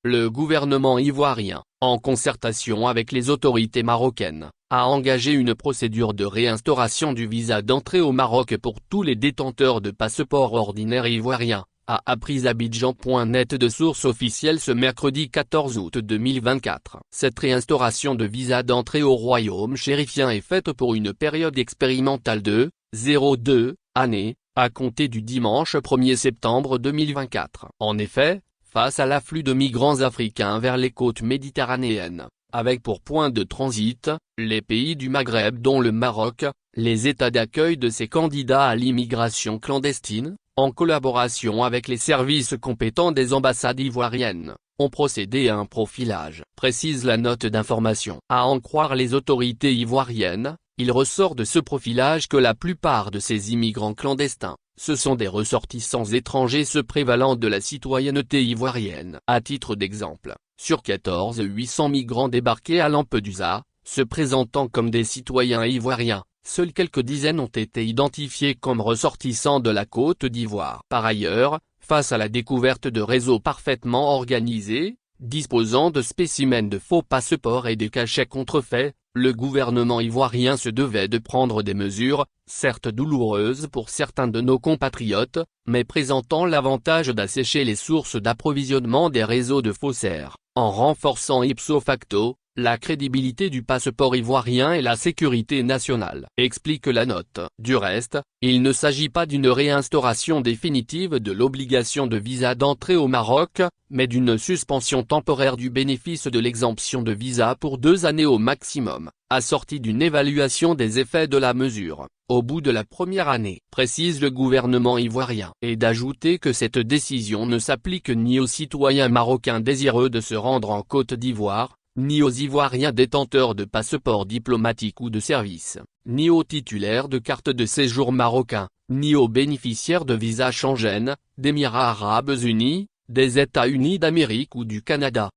le gouvernement ivoirien, en concertation avec les autorités marocaines, a engagé une procédure de réinstauration du visa d'entrée au Maroc pour tous les détenteurs de passeports ordinaires ivoiriens, a appris Abidjan.net de source officielle ce mercredi 14 août 2024. Cette réinstauration de visa d'entrée au royaume chérifien est faite pour une période expérimentale de 0,2 années, à compter du dimanche 1er septembre 2024. En effet, face à l'afflux de migrants africains vers les côtes méditerranéennes, avec pour point de transit, les pays du Maghreb dont le Maroc, les états d'accueil de ces candidats à l'immigration clandestine, en collaboration avec les services compétents des ambassades ivoiriennes, ont procédé à un profilage, précise la note d'information. À en croire les autorités ivoiriennes, il ressort de ce profilage que la plupart de ces immigrants clandestins, ce sont des ressortissants étrangers se prévalant de la citoyenneté ivoirienne. À titre d'exemple, sur 800 migrants débarqués à Lampedusa, se présentant comme des citoyens ivoiriens, seules quelques dizaines ont été identifiés comme ressortissants de la Côte d'Ivoire. Par ailleurs, face à la découverte de réseaux parfaitement organisés, disposant de spécimens de faux passeports et de cachets contrefaits, le gouvernement ivoirien se devait de prendre des mesures, certes douloureuses pour certains de nos compatriotes, mais présentant l'avantage d'assécher les sources d'approvisionnement des réseaux de faussaires, en renforçant ipso facto la crédibilité du passeport ivoirien et la sécurité nationale, explique la note. Du reste, il ne s'agit pas d'une réinstauration définitive de l'obligation de visa d'entrée au Maroc, mais d'une suspension temporaire du bénéfice de l'exemption de visa pour 2 années au maximum, assortie d'une évaluation des effets de la mesure, au bout de la première année, précise le gouvernement ivoirien, et d'ajouter que cette décision ne s'applique ni aux citoyens marocains désireux de se rendre en Côte d'Ivoire, ni aux Ivoiriens détenteurs de passeports diplomatiques ou de service, ni aux titulaires de cartes de séjour marocains, ni aux bénéficiaires de visas Schengen, d'Émirats arabes unis, des États-Unis d'Amérique ou du Canada.